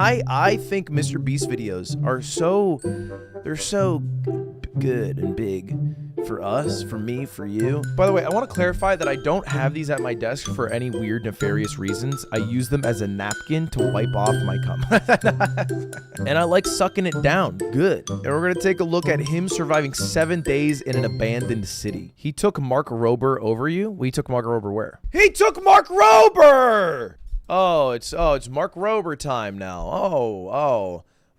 I think MrBeast videos are they're so good and big for us, for me, for you. By the way, I want to clarify that I don't have these at my desk for any weird, nefarious reasons. I use them as a napkin to wipe off my cum. And I like sucking it down. Good. And we're going to take a look at him surviving 7 days in an abandoned city. He took Mark Rober over you? Well, he took Mark Rober where? He took Mark Rober! Oh, it's Mark Rober time now.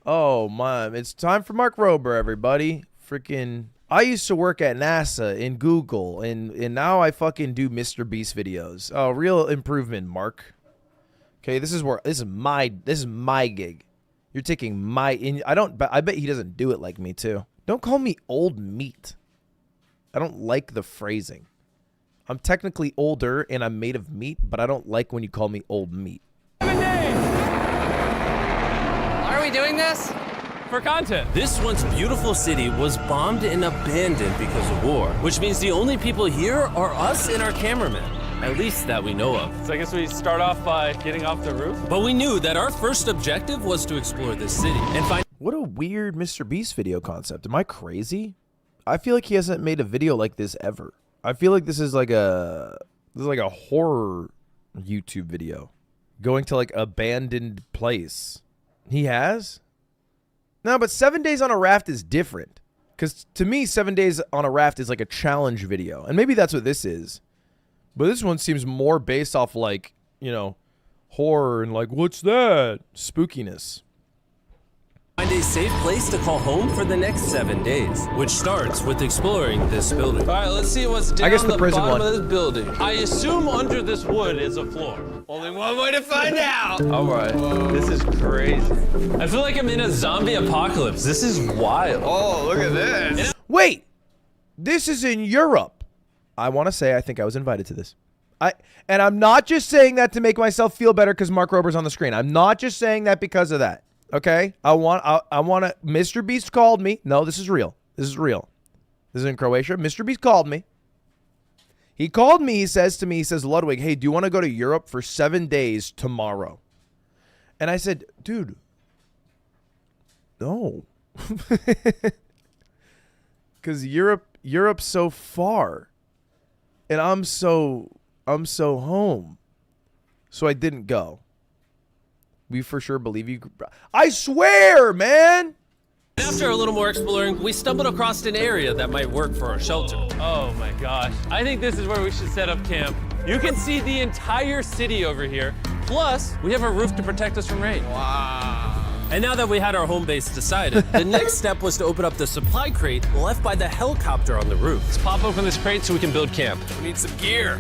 Oh, man. It's time for Mark Rober, everybody. Freaking... I used to work at NASA in Google, and now I fucking do MrBeast videos. Oh, real improvement, Mark. Okay, this is my gig. You're taking my I bet he doesn't do it like me too. Don't call me old meat. I don't like the phrasing. I'm technically older and I'm made of meat, but I don't like when you call me old meat. Why are we doing this? For content. This once beautiful city was bombed and abandoned because of war, which means the only people here are us and our cameraman. At least that we know of. So I guess we start off by getting off the roof? But we knew that our first objective was to explore this city and find... What a weird MrBeast video concept. Am I crazy? I feel like he hasn't made a video like this ever. I feel like this is like a horror YouTube video. Going to like abandoned place. He has? No, but 7 days on a raft is different. Because to me, 7 days on a raft is like a challenge video. And maybe that's what this is. But this one seems more based off like, you know, horror and like, what's that? Spookiness. Find a safe place to call home for the next 7 days, which starts with exploring this building. All right, let's see what's down the prison bottom one. of this building. I assume under this wood is a floor. Only one way to find out. All right, this is crazy. I feel like I'm in a zombie apocalypse. This is wild. Oh, look at this. Wait, this is in Europe. I want to say I think I was invited to this. And I'm not just saying that to make myself feel better because Mark Rober's on the screen. I'm not just saying that because of that. Okay, I want to. MrBeast called me. No, this is real. This is real. This is in Croatia. MrBeast called me. He called me. He says to me, he says, Ludwig, hey, do you want to go to Europe for 7 days tomorrow? And I said, dude, no, because Europe's so far, and I'm so home, so I didn't go. We for sure believe you. I swear, man. After a little more exploring, we stumbled across an area that might work for our shelter. Oh my gosh. I think this is where we should set up camp. You can see the entire city over here. Plus, we have a roof to protect us from rain. Wow. And now that we had our home base decided, the next step was to open up the supply crate left by the helicopter on the roof. Let's pop open this crate so we can build camp. We need some gear.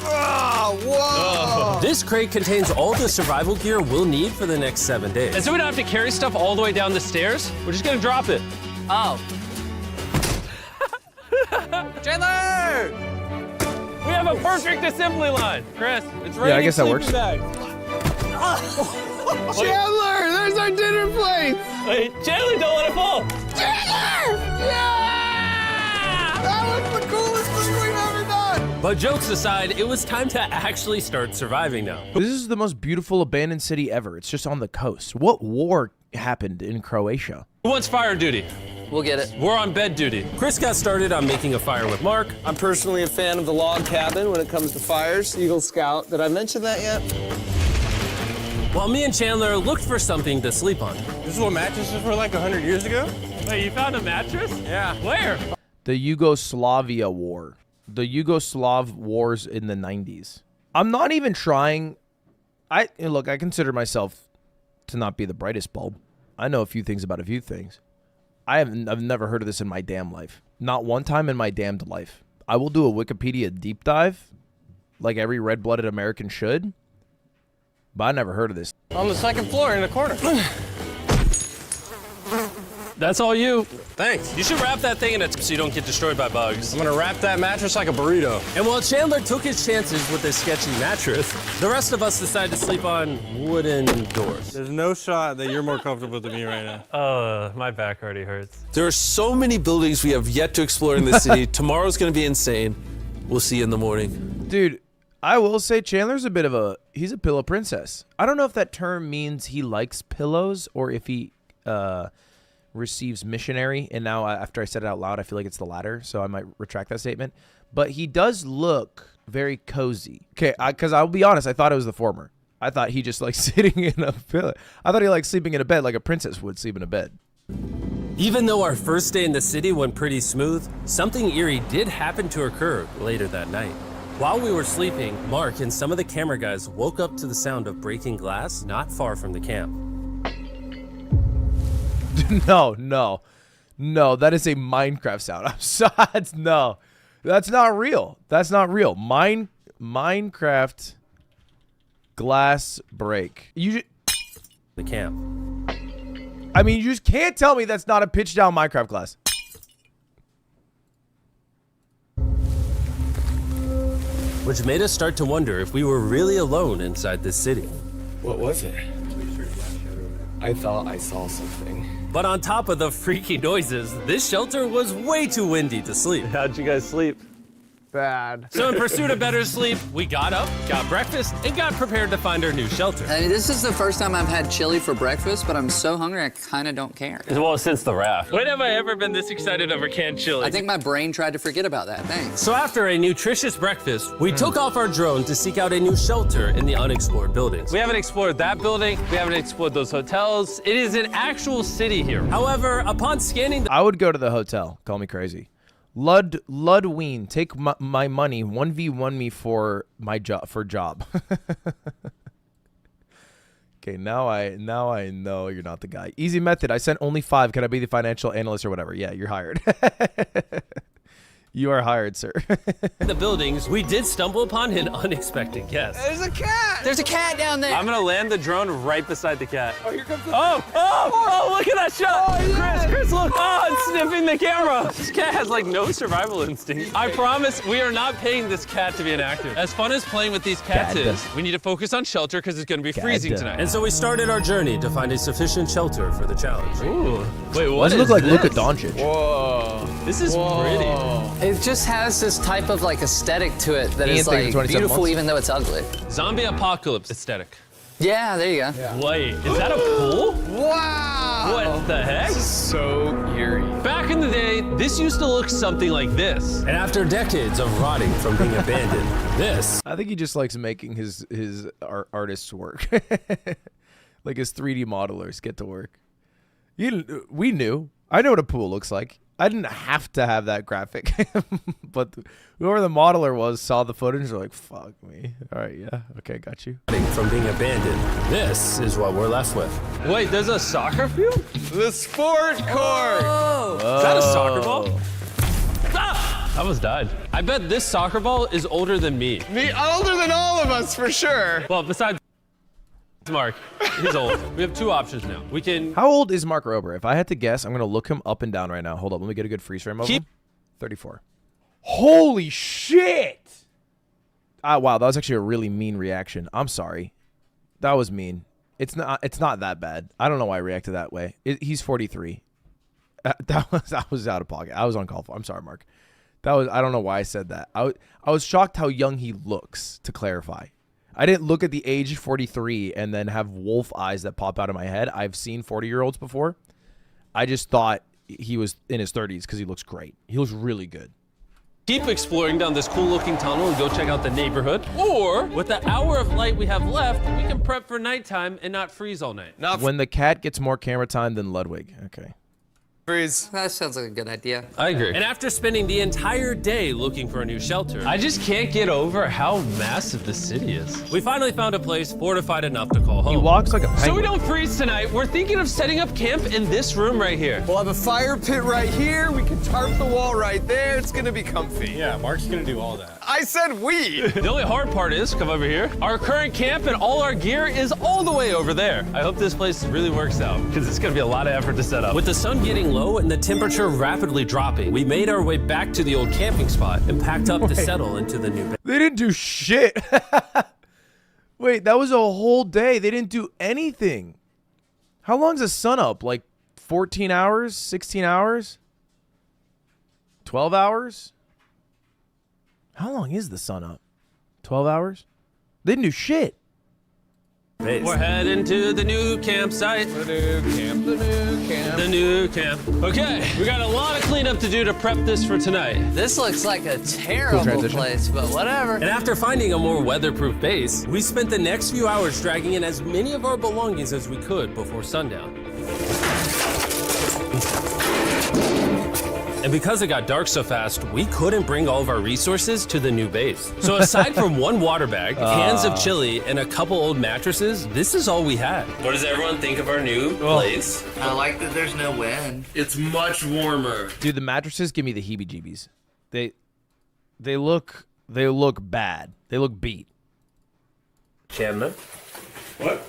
Oh, whoa! This crate contains all the survival gear we'll need for the next 7 days. And so we don't have to carry stuff all the way down the stairs. We're just gonna drop it. Oh. Chandler! We have a perfect assembly line. Chris, it's ready. Yeah, I guess that works. Chandler, there's our dinner plate. Wait, Chandler, don't let it fall. Chandler! Yeah! That was the coolest thing we've ever done. But jokes aside, it was time to actually start surviving now. This is the most beautiful abandoned city ever. It's just on the coast. What war happened in Croatia? Who wants fire duty? We'll get it. We're on bed duty. Chris got started on making a fire with Mark. I'm personally a fan of the log cabin when it comes to fires. Eagle Scout. Did I mention that yet? While me and Chandler looked for something to sleep on. This is what mattresses were like 100 years ago? Wait, you found a mattress? Yeah. Where? The Yugoslavia War. The Yugoslav wars in the 90s. I'm not even trying. Look, I consider myself to not be the brightest bulb. I know a few things about a few things. I've never heard of this in my damn life. Not one time in my damned life. I will do a Wikipedia deep dive, like every red-blooded American should, but I never heard of this. On the second floor in the corner. That's all you. Thanks. You should wrap that thing in it so you don't get destroyed by bugs. I'm gonna wrap that mattress like a burrito. And while Chandler took his chances with this sketchy mattress, the rest of us decided to sleep on wooden doors. There's no shot that you're more comfortable than me right now. My back already hurts. There are so many buildings we have yet to explore in this city. Tomorrow's gonna be insane. We'll see you in the morning. Dude, I will say Chandler's a bit of he's a pillow princess. I don't know if that term means he likes pillows or if he receives missionary. And now after I said it out loud, I feel like it's the latter. So I might retract that statement. But he does look very cozy. Okay, because I'll be honest, I thought it was the former. I thought he just liked sitting in a pillow. I thought he liked sleeping in a bed like a princess would sleep in a bed. Even though our first day in the city went pretty smooth, something eerie did happen to occur later that night. While we were sleeping, Mark and some of the camera guys woke up to the sound of breaking glass not far from the camp. No, that is a Minecraft sound. I'm sorry, no, that's not real. That's not real. Minecraft glass break. The camp. I mean, you just can't tell me that's not a pitch down Minecraft glass. Which made us start to wonder if we were really alone inside this city. What was it? I thought I saw something. But on top of the freaky noises, this shelter was way too windy to sleep. How'd you guys sleep? Bad. So in pursuit of better sleep, we got up, got breakfast, and got prepared to find our new shelter. I mean, this is the first time I've had chili for breakfast, but I'm so hungry I kind of don't care. Well, since the raft. When have I ever been this excited over canned chili? I think my brain tried to forget about that. Thanks. So after a nutritious breakfast, we took off our drone to seek out a new shelter in the unexplored buildings. We haven't explored that building. We haven't explored those hotels. It is an actual city here. However, upon scanning I would go to the hotel. Call me crazy. Ludwig, take my money. 1v1 me for my job. Okay, now I know you're not the guy. Easy method. I sent only 5. Can I be the financial analyst or whatever? Yeah, you're hired. You are hired, sir. the buildings, we did stumble upon an unexpected guest. There's a cat! There's a cat down there. I'm gonna land the drone right beside the cat. Oh, here comes the Oh, look at that shot! Oh, yes. Chris, look! Oh, it's sniffing the camera! This cat has like no survival instinct. I promise we are not paying this cat to be an actor. As fun as playing with these cats is, we need to focus on shelter because it's gonna be freezing tonight. And so we started our journey to find a sufficient shelter for the challenge. Ooh. Wait, what Does it is look like this? Luka Doncic? Whoa. This is pretty. It just has this type of like aesthetic to it that Ian is thinks like 27 beautiful months. even though it's ugly. Zombie apocalypse aesthetic. Yeah, there you go. Wait, is that a pool? Wow. What the heck? So eerie. Back in the day, this used to look something like this. And after decades of rotting from being abandoned, this I think he just likes making his artists work. Like his 3D modelers get to work. We knew. I know what a pool looks like. I didn't have to have that graphic, but whoever the modeler was saw the footage and they're like, fuck me. All right, yeah, okay, got you. from being abandoned, this is what we're left with. Wait, there's a soccer field? The sport court. Is that a soccer ball? Ah! I almost died. I bet this soccer ball is older than me. Me older than all of us for sure. Well, besides Mark, he's old. We have 2 options now. We can How old is Mark Rober? If I had to guess, I'm going to look him up and down right now. Hold up, let me get a good freeze frame of him. 34. Holy shit! Wow, that was actually a really mean reaction. I'm sorry. That was mean. It's not that bad. I don't know why I reacted that way. He's 43. That was out of pocket. I was uncalled for. I'm sorry, Mark. I don't know why I said that. I was shocked how young he looks, to clarify. I didn't look at the age 43 and then have wolf eyes that pop out of my head. I've seen 40-year-olds before. I just thought he was in his 30s because he looks great. He looks really good. keep exploring down this cool looking tunnel and go check out the neighborhood. Or with the hour of light we have left, we can prep for nighttime and not freeze all night. When the cat gets more camera time than Ludwig. Okay. Freeze. That sounds like a good idea. I agree. And after spending the entire day looking for a new shelter, I just can't get over how massive the city is. we finally found a place fortified enough to call home. He walks like a penguin. So we don't freeze tonight, we're thinking of setting up camp in this room right here. We'll have a fire pit right here. We can tarp the wall right there. It's gonna be comfy. Yeah, Mark's gonna do all that. I said we. The only hard part is, come over here, our current camp and all our gear is all the way over there. I hope this place really works out, because it's gonna be a lot of effort to set up. With the sun getting low and the temperature rapidly dropping, we made our way back to the old camping spot and packed up to settle into the new base. They didn't do shit. Wait, that was a whole day. They didn't do anything. How long's the sun up? Like 14 hours? 16 hours? 12 hours? How long is the sun up? 12 hours? They didn't do shit. We're heading to the new campsite. The new camp. Okay, we got a lot of cleanup to do to prep this for tonight. This looks like a terrible place, but whatever. And after finding a more weatherproof base, we spent the next few hours dragging in as many of our belongings as we could before sundown. And because it got dark so fast, we couldn't bring all of our resources to the new base. So aside from one water bag, cans of chili, and a couple old mattresses, this is all we had. What does everyone think of our new place? I like that there's no wind. It's much warmer. Dude, the mattresses give me the heebie-jeebies. They look bad. They look beat. Chandler? What?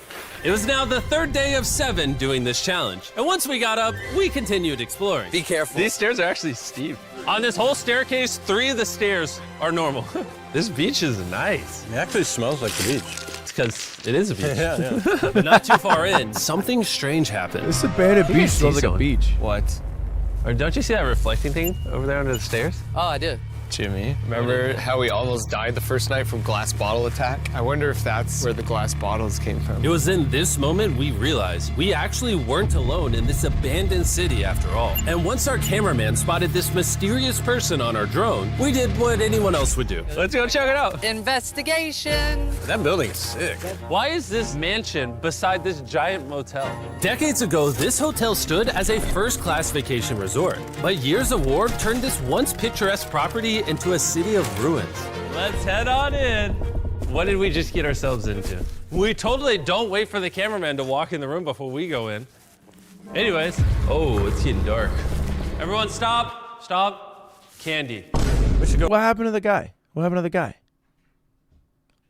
It was now the third day of 7 doing this challenge. And once we got up, we continued exploring. Be careful. These stairs are actually steep. On this whole staircase, 3 of the stairs are normal. This beach is nice. It actually smells like the beach. It's because it is a beach. Yeah. But not too far in, something strange happened. This abandoned beach smells like a beach. What? Or don't you see that reflecting thing over there under the stairs? Oh, I do. Jimmy. Remember how we almost died the first night from glass bottle attack? I wonder if that's where the glass bottles came from. It was in this moment we realized we actually weren't alone in this abandoned city after all. And once our cameraman spotted this mysterious person on our drone, we did what anyone else would do. Let's go check it out. Investigation. That building's sick. Why is this mansion beside this giant motel? Decades ago, this hotel stood as a first-class vacation resort. But years of war turned this once picturesque property into a city of ruins. Let's head on in. What did we just get ourselves into? We totally don't wait for the cameraman to walk in the room before we go in. Anyways, oh, it's getting dark. Everyone stop, stop. Candy. We should go. What happened to the guy? What happened to the guy?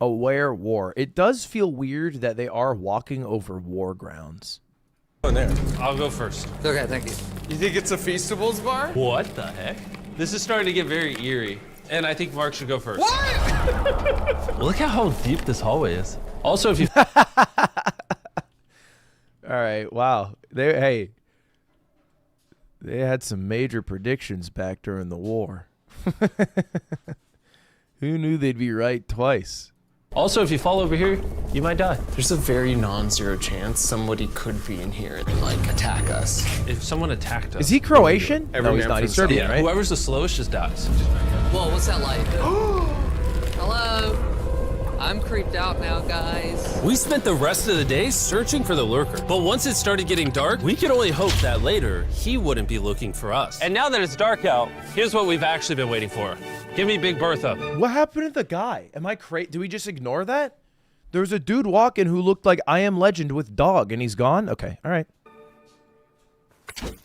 Aware war. It does feel weird that they are walking over war grounds. In there. I'll go first. Okay, thank you. You think it's a Feastables bar? What the heck? This is starting to get very eerie. And I think Mark should go first. What? Look at how deep this hallway is. Also, if you All right, wow. They had some major predictions back during the war. Who knew they'd be right twice? if you fall over here, you might die. There's a very non-zero chance somebody could be in here and like attack us. If someone attacked us. Is he Croatian? Every No, he's man not. for He's himself. Serbian, right? Whoever's the slowest just dies. Whoa, what's that light? Hello. I'm creeped out now, guys. We spent the rest of the day searching for the lurker. But once it started getting dark, we could only hope that later he wouldn't be looking for us. And now that it's dark out, here's what we've actually been waiting for. Give me Big Bertha. What happened to the guy? Am I crazy? Do we just ignore that? There was a dude walking who looked like I Am Legend with dog, and he's gone? Okay, all right.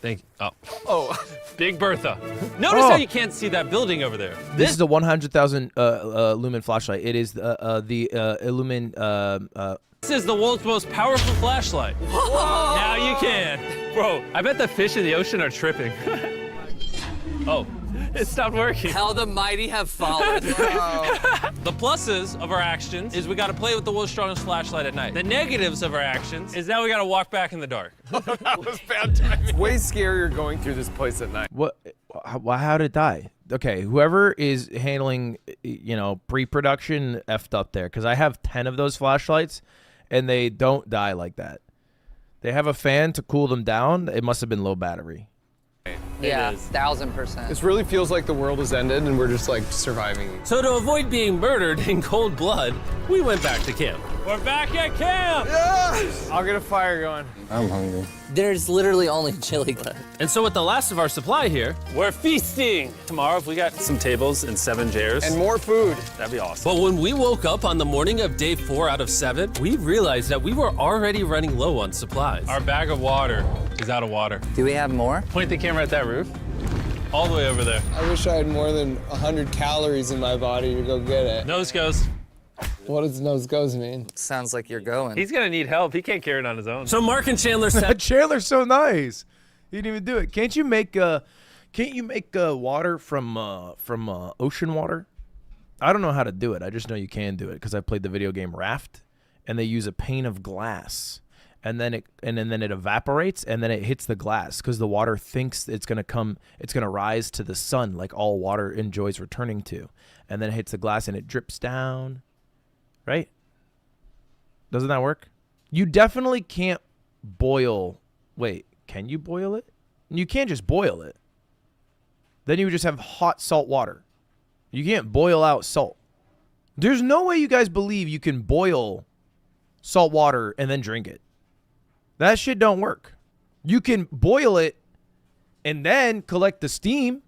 Thank you. Oh, Big Bertha. Notice how you can't see that building over there. This is a 100,000 lumen flashlight. It is the Illumin. This is the world's most powerful flashlight. Whoa. Now you can. Bro, I bet the fish in the ocean are tripping. Oh, it stopped working. How the mighty have fallen. The pluses of our actions is we got to play with the world's strongest flashlight at night. The negatives of our actions is now we got to walk back in the dark. that was bad timing. Way scarier going through this place at night. What? How did it die? Okay, whoever is handling, pre-production effed up there, because I have 10 of those flashlights, and they don't die like that. They have a fan to cool them down. It must have been low battery. Yeah, 1000%. This really feels like the world has ended and we're just like surviving. So to avoid being murdered in cold blood, we went back to camp. We're back at camp. Yes! I'll get a fire going. I'm hungry. There's literally only chili left. And so with the last of our supply here, We're feasting. Tomorrow, if we got some tables and 7 chairs, And more food. that'd be awesome. but when we woke up on the morning of day 4 out of 7, we realized that we were already running low on supplies. Our bag of water is out of water. Do we have more? Point the camera at that roof. All the way over there. I wish I had more than 100 calories in my body to go get it. Nose goes. What does nose goes mean? Sounds like you're going. He's gonna need help. He can't carry it on his own. So Mark and Chandler said, Chandler's so nice. He didn't even do it. Can't you make water from ocean water? I don't know how to do it. I just know you can do it because I played the video game Raft, and they use a pane of glass, and then it evaporates, and then it hits the glass because the water thinks it's gonna rise to the sun like all water enjoys returning to, and then it hits the glass and it drips down Right? Doesn't that work? You definitely can't boil. Wait, can you boil it? You can't just boil it. Then you would just have hot salt water. You can't boil out salt. There's no way you guys believe you can boil salt water and then drink it. That shit don't work. You can boil it and then collect the steam.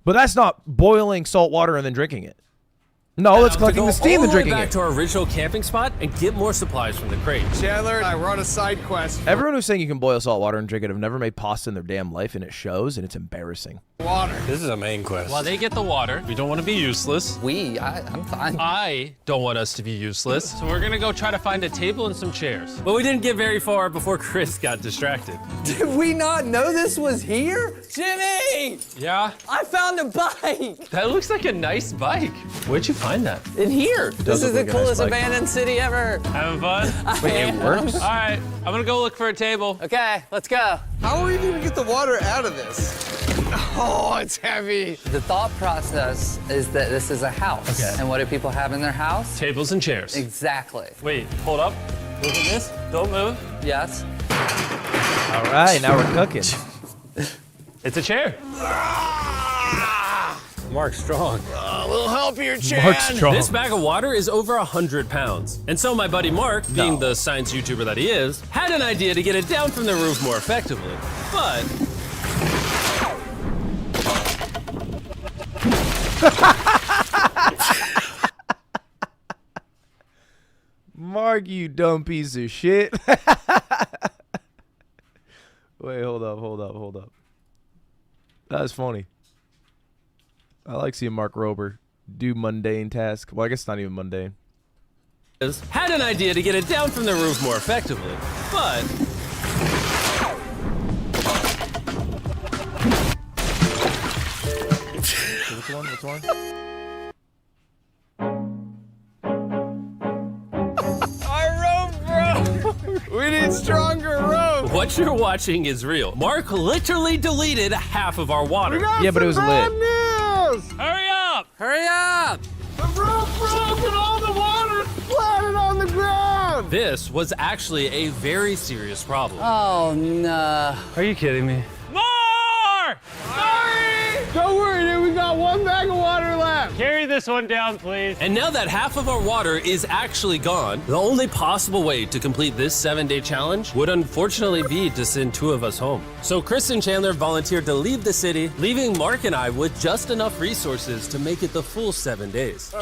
But that's not boiling salt water and then drinking it. No, it's collecting the steam and drinking back it. to our original camping spot and get more supplies from the crate. Chandler, I run a side quest. Everyone who's saying you can boil salt water and drink it have never made pasta in their damn life, and it shows, and it's embarrassing. Water. This is a main quest. While they get the water, we don't want to be useless. I'm fine. I don't want us to be useless, so we're gonna go try to find a table and some chairs. But we didn't get very far before Chris got distracted. Did we not know this was here? Jimmy! Yeah? I found a bike! That looks like a nice bike. Where'd you find that? In here. This is the look like a nice coolest bike. abandoned city ever. Having fun? Wait, it works? All right, I'm gonna go look for a table. Okay, let's go. How are we gonna get the water out of this? Oh, it's heavy. The thought process is that this is a house. Okay. And what do people have in their house? Tables and chairs. Exactly. Wait, hold up. Look at this. Don't move. Yes. All right, now we're cooking. It's a chair. Mark's strong. A little help here, Chan. Mark's strong. This bag of water is over 100 pounds. And so my buddy Mark, being the science YouTuber that he is, had an idea to get it down from the roof more effectively. But Mark, you dumb piece of shit. Wait, hold up. That's funny. I like seeing Mark Rober do mundane tasks. Well, I guess it's not even mundane. had an idea to get it down from the roof more effectively. But Which one? We need stronger rope. what you're watching is real. Mark literally deleted half of our water. Yeah, but it was lit. News. Hurry up! Hurry up! The rope broke and all the water splattered on the ground. This was actually a very serious problem. Oh, no. Are you kidding me? More! Sorry. Don't worry, dude. We got one bag of water left. Carry this one down, please. And now that half of our water is actually gone, the only possible way to complete this 7-day challenge would unfortunately be to send 2 of us home. So Chris and Chandler volunteered to leave the city, leaving Mark and I with just enough resources to make it the full 7 days.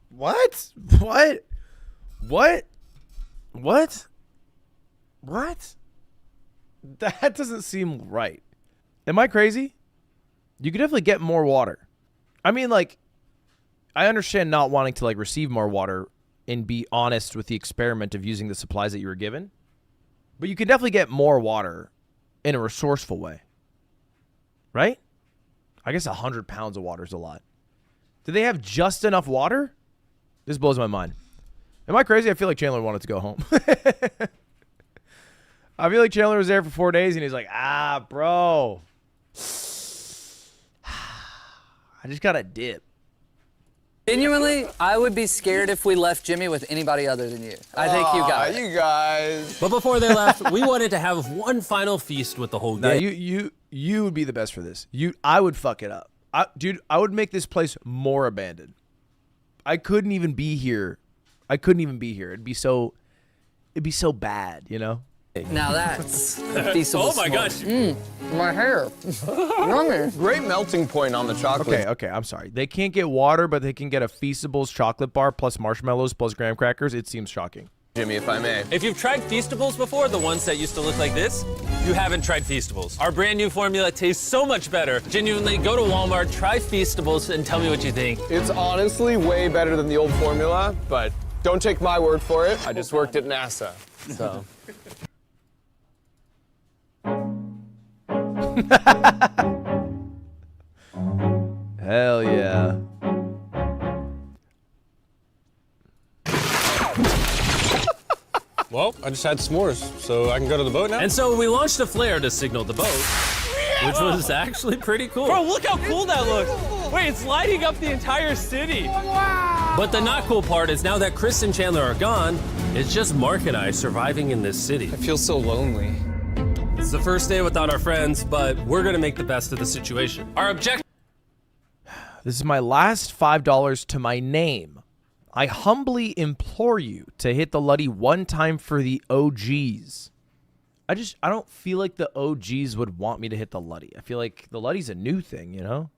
What? That doesn't seem right. Am I crazy? You could definitely get more water. I mean, like, I understand not wanting to, like, receive more water and be honest with the experiment of using the supplies that you were given. But you can definitely get more water in a resourceful way. Right? I guess 100 pounds of water is a lot. Do they have just enough water? This blows my mind. Am I crazy? I feel like Chandler wanted to go home. I feel like Chandler was there for 4 days and he's like, bro. I just got a dip. Genuinely, I would be scared if we left Jimmy with anybody other than you. I think you got it. You guys. But before they left, we wanted to have one final feast with the whole Now, gang. you would be the best for this. I would fuck it up. Dude, I would make this place more abandoned. I couldn't even be here. It'd be so bad, you know? Now that's feasible. Oh my gosh. My hair. Yummy. Great melting point on the chocolate. Okay, I'm sorry. They can't get water, but they can get a Feastables chocolate bar plus marshmallows plus graham crackers. It seems shocking. Jimmy, if I may. If you've tried Feastables before, the ones that used to look like this, you haven't tried Feastables. Our brand new formula tastes so much better. Genuinely, go to Walmart, try Feastables, and tell me what you think. It's honestly way better than the old formula, but don't take my word for it. I just worked at NASA, so. Hell yeah. Well, I just had s'mores, so I can go to the boat now? And so we launched a flare to signal the boat, which was actually pretty cool. Bro, look how cool that looks. Wait, it's lighting up the entire city. Wow! But the not cool part is now that Chris and Chandler are gone, it's just Mark and I surviving in this city. I feel so lonely. It's the first day without our friends, but we're gonna make the best of the situation. Our objective. This is my last $5 to my name. I humbly implore you to hit the Luddy one time for the OGs. I don't feel like the OGs would want me to hit the Luddy. I feel like the Luddy's a new thing, you know?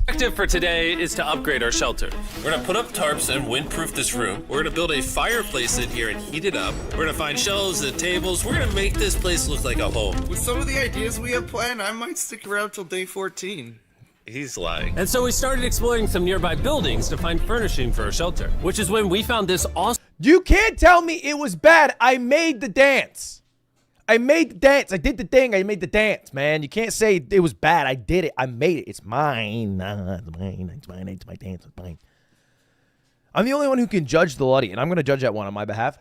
Objective for today is to upgrade our shelter. We're gonna put up tarps and windproof this room. We're gonna build a fireplace in here and heat it up. We're gonna find shelves and tables. We're gonna make this place look like a home. With some of the ideas we have planned, I might stick around till day 14. He's lying. And so we started exploring some nearby buildings to find furnishing for our shelter, which is when we found this awesome. You can't tell me it was bad. I made the dance. I made the dance. I did the thing. I made the dance, man. You can't say it was bad. I did it. I made it. It's mine. It's mine. It's mine. It's my dance. It's mine. I'm the only one who can judge the Luddy, and I'm going to judge that one on my behalf.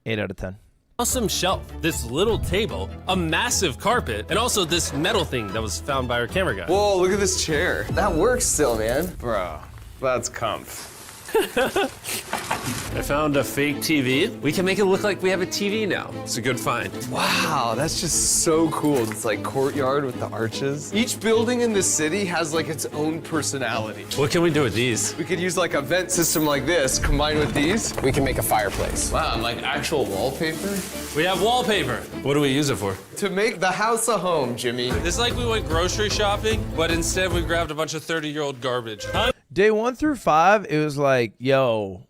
8 out of 10. Awesome shelf, this little table, a massive carpet, and also this metal thing that was found by our camera guy. Whoa, look at this chair. That works still, man. Bro, that's comf. I found a fake TV. We can make it look like we have a TV now. It's a good find. Wow, that's just so cool. It's like courtyard with the arches. Each building in this city has like its own personality. What can we do with these? We could use like a vent system like this, combined with these. We can make a fireplace. Wow, and like actual wallpaper? We have wallpaper. What do we use it for? To make the house a home, Jimmy. It's like we went grocery shopping, but instead we grabbed a bunch of 30-year-old garbage. Day 1 through 5, it was like, yo,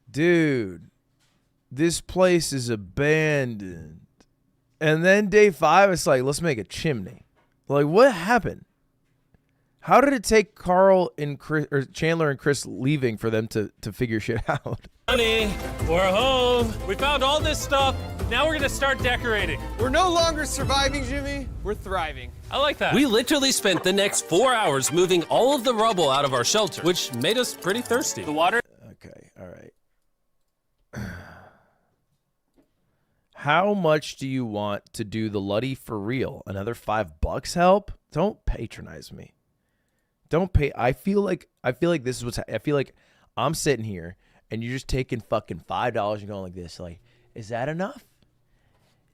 dude, this place is abandoned. And then day 5, it's like, let's make a chimney. Like, what happened? How did it take Carl and Chris, or Chandler and Chris leaving for them to figure shit out? Honey, we're home. We found all this stuff. Now we're gonna start decorating. We're no longer surviving, Jimmy. We're thriving. I like that. We literally spent the next 4 hours moving all of the rubble out of our shelter, which made us pretty thirsty. The water. Okay, all right. How much do you want to do the Luddy for real? Another $5 help? Don't patronize me. Don't pay. I feel like this is what's. I feel like I'm sitting here and you're just taking fucking $5 and going like this. Like, is that enough?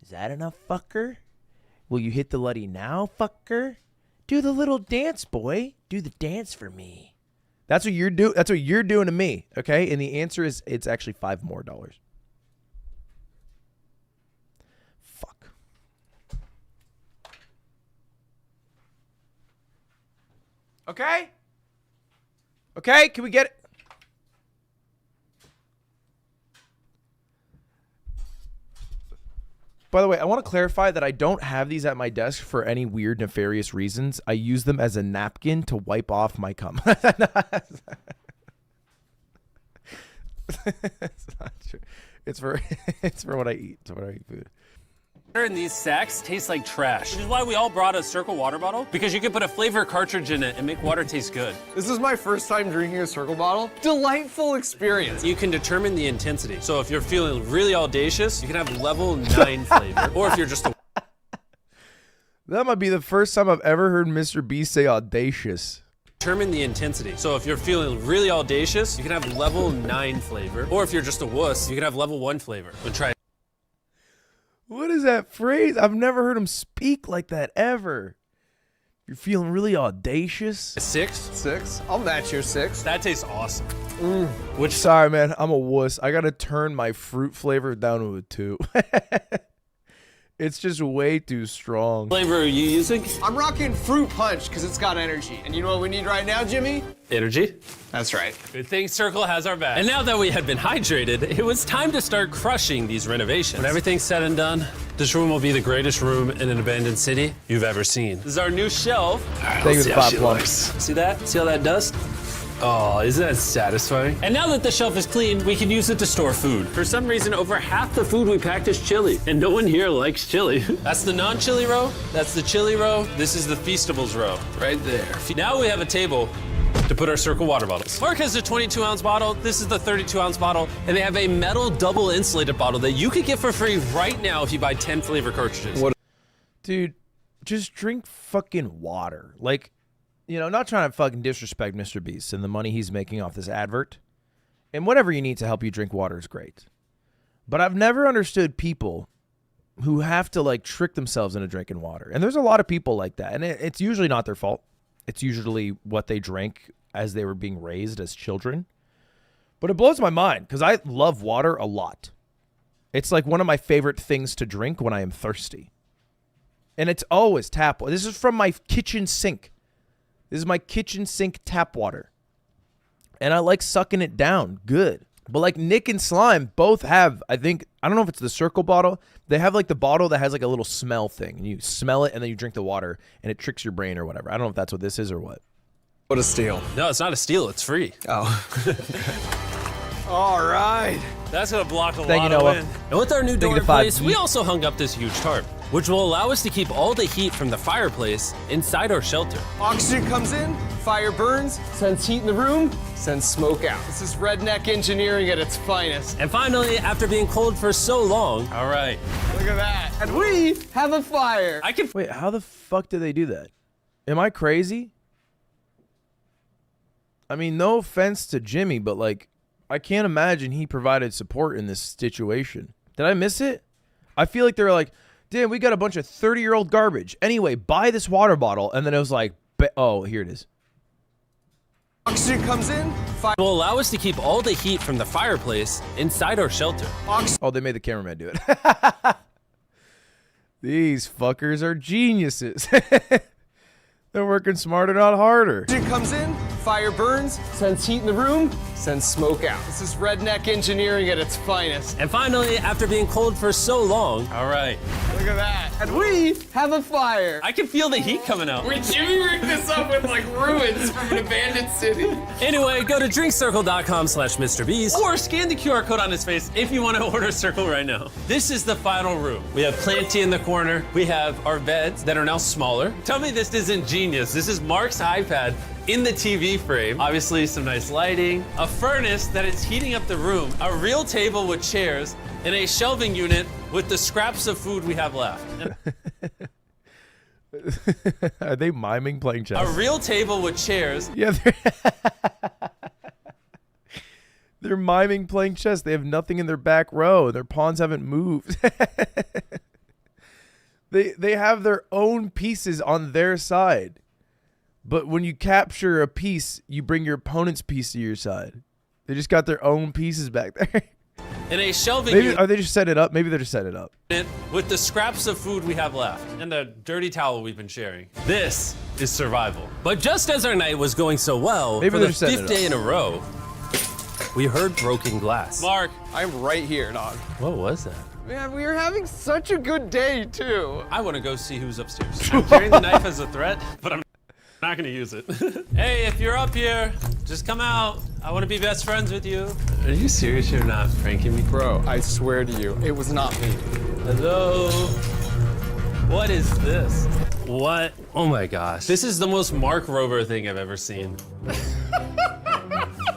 Is that enough, fucker? Will you hit the Luddy now, fucker? Do the little dance, boy. Do the dance for me. That's what you're doing. That's what you're doing to me. Okay, and the answer is it's actually $5 more. Fuck. Okay. Okay, can we get it? By the way, I want to clarify that I don't have these at my desk for any weird, nefarious reasons. I use them as a napkin to wipe off my cum. It's not true. It's for what I eat. It's what I eat food. In these sacks tastes like trash, which is why we all brought a Circle water bottle, because you can put a flavor cartridge in it and make water taste good. This is my first time drinking a Circle bottle. Delightful experience. You can determine the intensity. So if you're feeling really audacious, you can have level 9 flavor. Or if you're just a... That might be the first time I've ever heard MrBeast say audacious. Determine the intensity. So if you're feeling really audacious, you can have level 9 flavor. Or if you're just a wuss, you can have level 1 flavor. But try. What is that phrase? I've never heard him speak like that ever. You're feeling really audacious. 6? 6? I'll match your 6. That tastes awesome. Which, sorry, man, I'm a wuss. I gotta turn my fruit flavor down to a 2. It's just way too strong. Flavor are you using? I'm rocking Fruit Punch because it's got energy. And you know what we need right now, Jimmy? Energy. That's right. Good thing Circle has our back. And now that we had been hydrated, it was time to start crushing these renovations. When everything's said and done, this room will be the greatest room in an abandoned city you've ever seen. This is our new shelf. Thank you for the 5 plums. See that? See all that dust? Oh, isn't that satisfying? And now that the shelf is clean, we can use it to store food. For some reason, over half the food we packed is chili, and no one here likes chili. That's the non-chili row, that's the chili row, this is the Feastables row, right there. Now we have a table to put our Circle water bottles. Mark has a 22-ounce bottle, this is the 32-ounce bottle, and they have a metal double insulated bottle that you could get for free right now if you buy 10 flavor cartridges. Dude, just drink fucking water. Like, you know, not trying to fucking disrespect MrBeast and the money he's making off this advert. And whatever you need to help you drink water is great. But I've never understood people who have to like trick themselves into drinking water. And there's a lot of people like that. And it's usually not their fault. It's usually what they drank as they were being raised as children. But it blows my mind because I love water a lot. It's like one of my favorite things to drink when I am thirsty. And it's always tap water. This is from my kitchen sink. This is my kitchen sink tap water. And I like sucking it down. Good. But like Nick and Slime both have, I think, I don't know if it's the circle bottle. They have like the bottle that has like a little smell thing. And you smell it and then you drink the water and it tricks your brain or whatever. I don't know if that's what this is or what. What a steal. No, it's not a steal. It's free. Oh. All right. That's going to block a Thank you, lot of Noah. wind. And with our new door you, in the 5 place, we also hung up this huge tarp, which will allow us to keep all the heat from the fireplace inside our shelter. Oxygen comes in, fire burns, sends heat in the room, sends smoke out. This is redneck engineering at its finest. And finally, after being cold for so long, all right. Look at that. And we have a fire. I can Wait, how the fuck did they do that? Am I crazy? I mean, no offense to Jimmy, but like, I can't imagine he provided support in this situation. Did I miss it? I feel like they were like, damn, we got a bunch of 30-year-old garbage. Anyway, buy this water bottle. And then it was like, oh, here it is. Oxygen comes in, fire will allow us to keep all the heat from the fireplace inside our shelter. Oh, they made the cameraman do it. These fuckers are geniuses. They're working smarter, not harder. Oxygen comes in, fire burns, sends heat in the room, sends smoke out. This is redneck engineering at its finest. And finally, after being cold for so long, all right. Look at that. And we have a fire. I can feel the heat coming out. Wait, Jimmy rigged this up with like ruins from an abandoned city. Anyway, go to drinkcircle.com/MrBeast or scan the QR code on his face if you want to order Circle right now. This is the final room. We have Planty in the corner. We have our beds that are now smaller. Tell me this isn't genius. This is Mark's iPad in the TV frame. Obviously some nice lighting, a furnace that is heating up the room, a real table with chairs, and a shelving unit with the scraps of food we have left. Are they miming playing chess? A real table with chairs. Yeah, they're miming playing chess. They have nothing in their back row. Their pawns haven't moved. They have their own pieces on their side. But when you capture a piece, you bring your opponent's piece to your side. They just got their own pieces back there. And a shelving Maybe, unit are they just setting it up? Maybe they're just setting it up. with the scraps of food we have left and the dirty towel we've been sharing. This is survival. But just as our night was going so well, Maybe for they're the setting 5th it day in a row, we heard broken glass. Mark, I'm right here, dog. what was that? Man, we were having such a good day, too. I want to go see who's upstairs. I'm carrying the knife as a threat, but I'm not going to use it. Hey, if you're up here, just come out. I want to be best friends with you. Are you serious? You're not pranking me? Bro, I swear to you, it was not me. Hello? What is this? What? Oh my gosh. This is the most Mark Rover thing I've ever seen.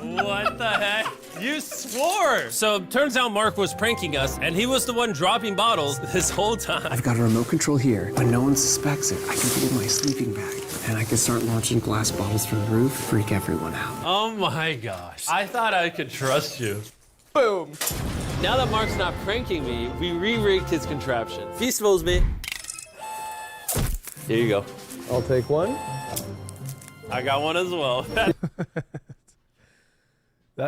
What the heck? You swore! So turns out Mark was pranking us, and he was the one dropping bottles this whole time. I've got a remote control here, but no one suspects it. I can put it in my sleeping bag, and I can start launching glass bottles from the roof, freak everyone out. Oh my gosh. I thought I could trust you. Boom. Now that Mark's not pranking me, we re-rigged his contraption. Feastables me. Here you go. I'll take one. I got one as well.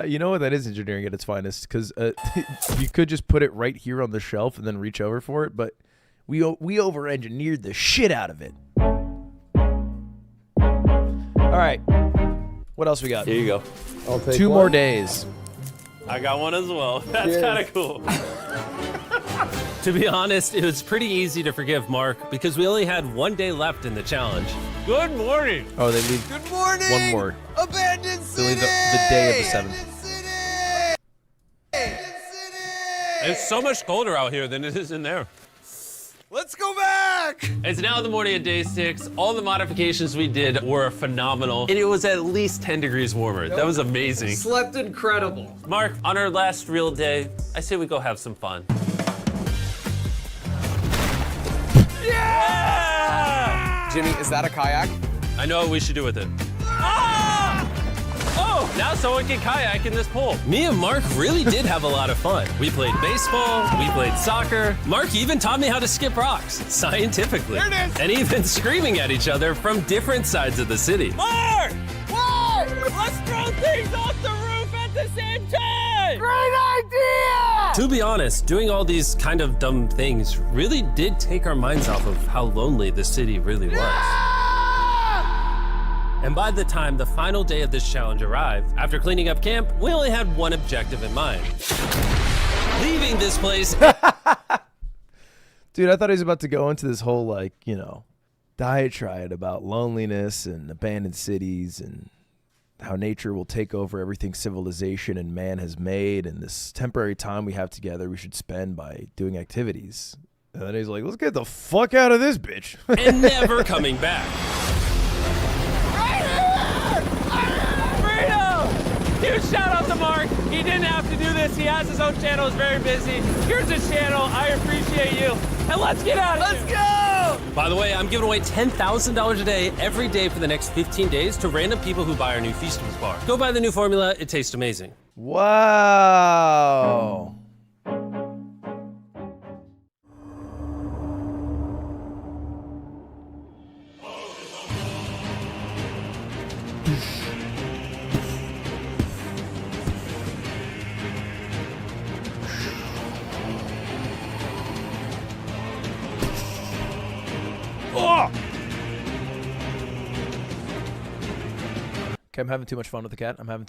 You know what? That is engineering at its finest, because you could just put it right here on the shelf and then reach over for it, but we over-engineered the shit out of it. All right. What else we got? Here you go. I'll take 2 one. more days. I got one as well. That's Cheers. kind of cool. To be honest, it was pretty easy to forgive Mark because we only had 1 day left in the challenge. Good morning. Oh, they leave Good morning. one more. Abandoned They city. leave the day of the 7th. It's so much colder out here than it is in there. Let's go back. It's now the morning of day 6. All the modifications we did were phenomenal, and it was at least 10 degrees warmer. That was amazing. Slept incredible. Mark, on our last real day, I say we go have some fun. Jimmy, is that a kayak? I know what we should do with it. Ah! Oh, now someone can kayak in this pool. Me and Mark really did have a lot of fun. We played baseball, we played soccer. Mark even taught me how to skip rocks, scientifically. There it is. And even screaming at each other from different sides of the city. Mark! Mark! Let's throw things off the roof at the same time! Great idea! To be honest, doing all these kind of dumb things really did take our minds off of how lonely the city really was. And by the time the final day of this challenge arrived, after cleaning up camp, we only had one objective in mind. Leaving this place. Dude, I thought he was about to go into this whole, like, you know, diatribe about loneliness and abandoned cities and how nature will take over everything civilization and man has made, and this temporary time we have together we should spend by doing activities. And then he's like, let's get the fuck out of this bitch. And never coming back. Huge shout out to Mark. He didn't have to do this. He has his own channel. He's very busy. Here's his channel. I appreciate you. And let's get out of here. Let's go! By the way, I'm giving away $10,000 a day every day for the next 15 days to random people who buy our new Feastables bar. Go buy the new formula. It tastes amazing. Wow. Okay, I'm having too much fun with the cat. I'm having